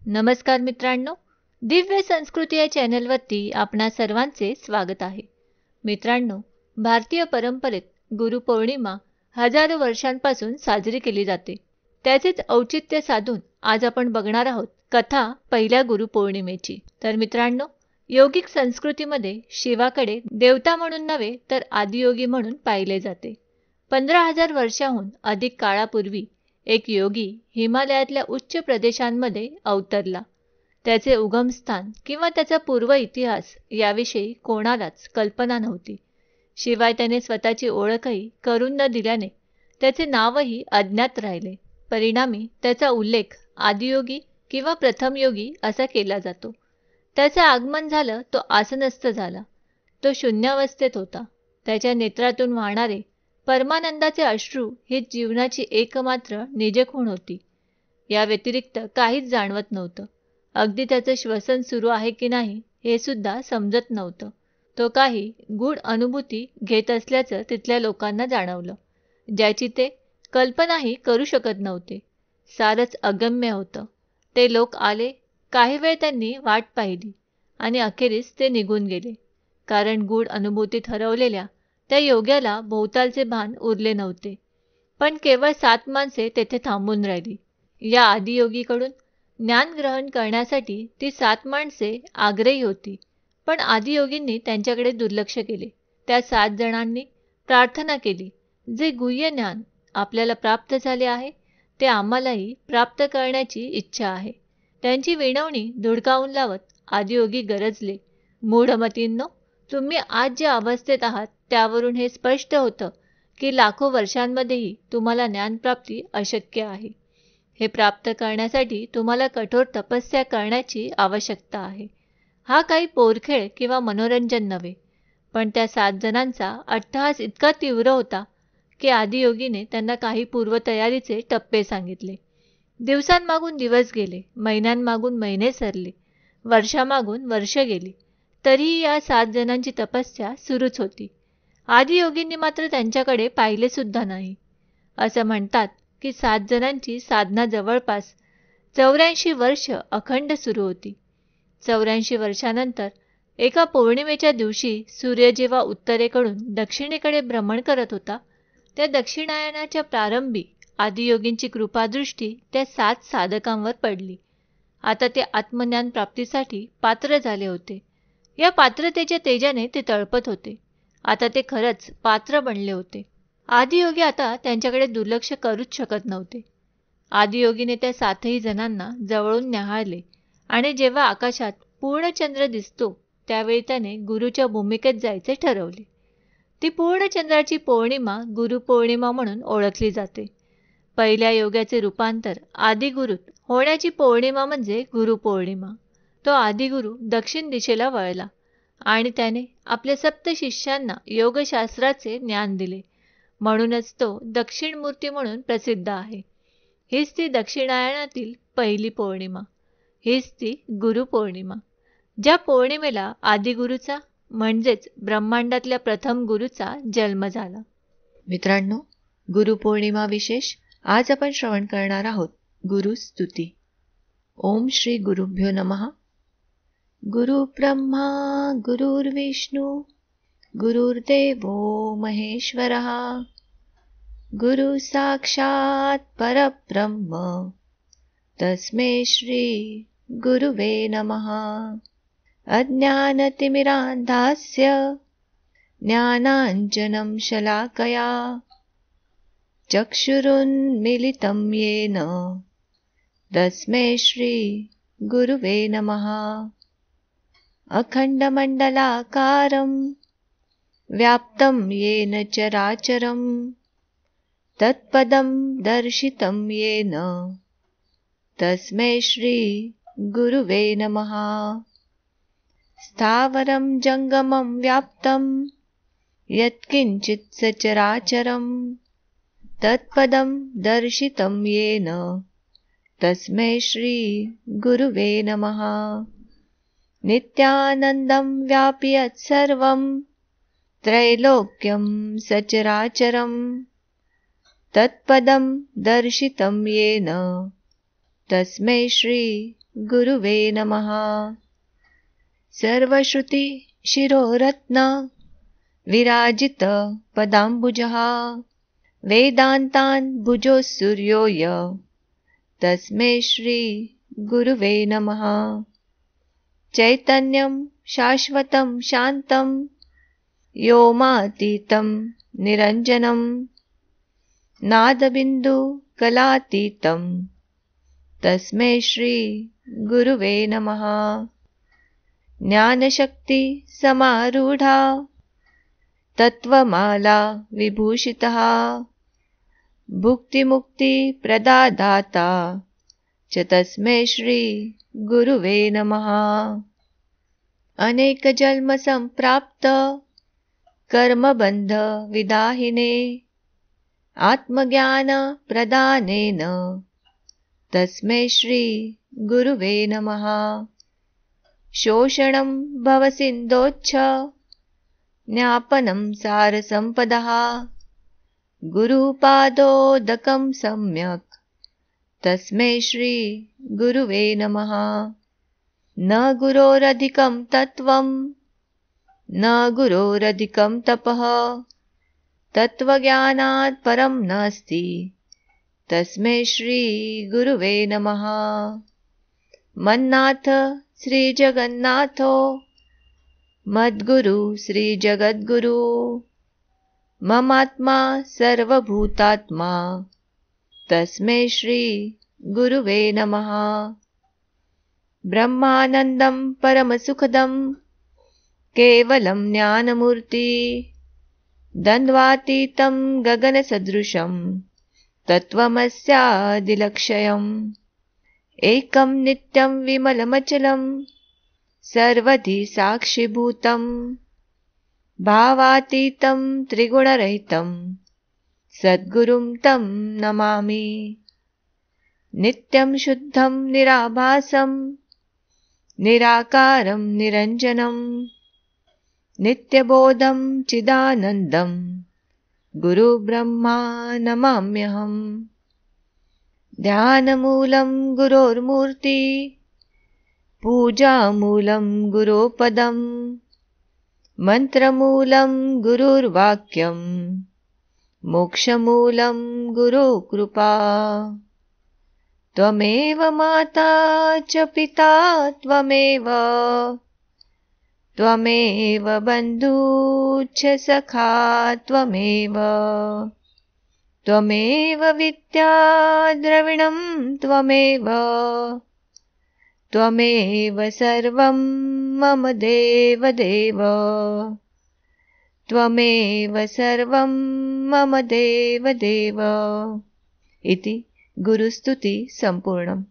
नमस्कार मित्रांनो, दिव्य संस्कृती या चॅनलवरती आपणा सर्वांचे स्वागत आहे. मित्रांनो, भारतीय परंपरेत गुरुपौर्णिमा हजारो वर्षांपासून साजरी केली जाते. त्याचेच औचित्य साधून आज आपण बघणार आहोत कथा पहिल्या गुरुपौर्णिमेची. तर मित्रांनो, योगिक संस्कृतीमध्ये शिवाकडे देवता म्हणून नव्हे तर आदियोगी म्हणून पाहिले जाते. 15,000 वर्षांहून अधिक काळापूर्वी एक योगी हिमालयातल्या उच्च प्रदेशांमध्ये अवतरला. त्याचे उगमस्थान किंवा त्याचा पूर्व इतिहास याविषयी कोणालाच कल्पना नव्हती. शिवाय त्याने स्वतःची ओळखही करून न दिल्याने त्याचे नावही अज्ञात राहिले. परिणामी त्याचा उल्लेख आदियोगी किंवा प्रथम योगी असा केला जातो. त्याचे आगमन झालं तो आसनस्थ झाला. तो शून्यावस्थेत होता. त्याच्या नेत्रातून वाहणारे परमानंदाचे अश्रू ही जीवनाची एकमात्र निज खूण होती. या व्यतिरिक्त काहीच जाणवत नव्हतं. अगदी त्याचं श्वसन सुरू आहे की नाही हे सुद्धा समजत नव्हतं. तो काही गूढ अनुभूती घेत असल्याचं तिथल्या लोकांना जाणवलं, ज्याची ते कल्पनाही करू शकत नव्हते. सारंच अगम्य होतं. ते लोक आले, काही वेळ त्यांनी वाट पाहिली आणि अखेरीस ते निघून गेले. कारण गूढ अनुभूतीत हरवलेल्या त्या योग्याला भोवतालचे भान उरले नव्हते. पण केवळ 7 माणसे तेथे थांबून राहिली. या आदियोगीकडून ज्ञान ग्रहण करण्यासाठी ती 7 माणसे आग्रही होती. पण आदियोगींनी त्यांच्याकडे दुर्लक्ष केले. त्या 7 जणांनी प्रार्थना केली, जे गुह्य ज्ञान आपल्याला प्राप्त झाले आहे ते आम्हालाही प्राप्त करण्याची इच्छा आहे. त्यांची विनवणी धुडकावून लावत आदियोगी गरजले, मूढमतींनो, तुम्ही आज ज्या अवस्थेत आहात त्यावरून हे स्पष्ट होतं की लाखो वर्षांमध्येही तुम्हाला ज्ञानप्राप्ती अशक्य आहे. हे प्राप्त करण्यासाठी तुम्हाला कठोर तपस्या करण्याची आवश्यकता आहे. हा काही पोरखेळ किंवा मनोरंजन नव्हे. पण त्या 7 जणांचा अट्टहास इतका तीव्र होता की आदियोगीने त्यांना काही पूर्वतयारीचे टप्पे सांगितले. दिवसांमागून दिवस गेले, महिन्यांमागून महिने सरले, वर्षामागून वर्ष गेली, तरीही या 7 जणांची तपस्या सुरूच होती. आदियोगींनी मात्र त्यांच्याकडे पाहिले सुद्धा नाही. असं म्हणतात की 7 जणांची साधना जवळपास 84 वर्ष अखंड सुरू होती. 84 वर्षानंतर एका पौर्णिमेच्या दिवशी सूर्य जेव्हा उत्तरेकडून दक्षिणेकडे भ्रमण करत होता, त्या दक्षिणायनाच्या प्रारंभी आदियोगींची कृपादृष्टी त्या 7 साधकांवर पडली. आता ते आत्मज्ञान प्राप्तीसाठी पात्र झाले होते. या पात्रतेच्या तेजाने ते तळपत होते. आता ते खरंच पात्र बनले होते. आदियोगी आता त्यांच्याकडे दुर्लक्ष करूच शकत नव्हते. आदियोगीने त्या 7ही जणांना जवळून न्याहाळले आणि जेव्हा आकाशात पूर्णचंद्र दिसतो त्यावेळी त्याने गुरुच्या भूमिकेत जायचे ठरवले. ती पूर्णचंद्राची पौर्णिमा गुरुपौर्णिमा म्हणून ओळखली जाते. पहिल्या योग्याचे रूपांतर आदिगुरूत होण्याची पौर्णिमा म्हणजे गुरुपौर्णिमा. तो आदिगुरू दक्षिण दिशेला वळला आणि त्याने आपल्या 7 शिष्यांना योगशास्त्राचे ज्ञान दिले. म्हणूनच तो दक्षिणमूर्ती म्हणून प्रसिद्ध आहे. हीच ती दक्षिणायनातील पहिली पौर्णिमा. हीच ती गुरुपौर्णिमा, ज्या पौर्णिमेला आदिगुरूचा म्हणजेच ब्रह्मांडातल्या प्रथम गुरूचा जन्म झाला. मित्रांनो, गुरुपौर्णिमा विशेष आज आपण श्रवण करणार आहोत गुरुस्तुती. ओम श्री गुरुभ्यो नमः. गुरु ब्रह्मा गुरुर्विष्णू गुरुर्देवो महेश्वरः गुरु साक्षात परब्रह्म तस्मै श्री गुरुवे नमः. अज्ञानतिमिरान्धास्य ज्ञानाञ्जनं शलाकया चक्षुरुन्मीलितं येन तस्मै श्री गुरुवे नमः. अखण्डमण्डलाकारं व्याप्तं येन चराचरं तत्पदं दर्शितं येन तस्मै श्री गुरुवे नमः. स्थावरं जङ्गमं व्याप्तं यत्किञ्चित् सचराचरं तत्पदं दर्शितं येन तस्मै श्री गुरुवे नमः. नित्यानन्दं व्यापि यत्सर्वं त्रैलोक्यं सचराचरं तत्पदं दर्शितं येन तस्मै श्री गुरुवे नमः। सर्वश्रुति शिरोरत्न विराजित पदाम्बुजः वेदान्तान् भुजो सूर्यो य तस्मै श्री गुरुवे नमः। चैतन्यं शाश्वतं शान्तं व्योमातीतं निरञ्जनं नादबिन्दु कलातीतं तस्मै श्री गुरुवे नमः। ज्ञानशक्ति समारूढा तत्त्वमाला विभूषितः भुक्तिमुक्ति प्रदाता च तस्मै श्री गुरुवे नमः। अनेक जन्म संप्राप्त कर्मबन्ध विदाहिने आत्मज्ञान प्रदानेन तस्मै श्री गुरुवे नमः। शोषणं भवसिन्धोच्छ ज्ञापनं सारसम्पदः गुरुपादोदकं सम्यक् तस्मै श्री गुरुवे नमः। न गुरोरधिकं तत्त्वं न गुरोरधिकं तपः तत्त्वज्ञानात् परं नास्ति तस्मै श्री गुरुवे नमः। मन्नाथ श्रीजगन्नाथो मद्गुरु श्रीजगद्गुरु ममात्मा सर्वभूतात्मा तस्मै श्री गुरुवे नमः। ब्रह्मानन्दं परमसुखदं केवलं ज्ञानमूर्ति द्वन्द्वातीतं गगनसदृशं तत्त्वमस्यादिलक्ष्यम् एकं नित्यं विमलमचलं सर्वधि साक्षिभूतं भावातीतं त्रिगुणरहितं सद्गुरुं तं नमामि। नित्यं शुद्धं निराभासं निराकारं निरञ्जनं नित्यबोधं चिदानन्दं गुरुब्रह्मा नमाम्यहम्। ध्यानमूलं गुरोर्मूर्ति पूजामूलं गुरोपदं मन्त्रमूलं गुरुर्वाक्यं मोक्षमूलं गुरुकृपा। त्वमेव माता च पिता त्वमेव बन्धुश्च सखा त्वमेव विद्या द्रविणं त्वमेव सर्वं मम देवदेव त्वमेव सर्वं मम देवदेव इति गुरुस्तुति सम्पूर्णम्।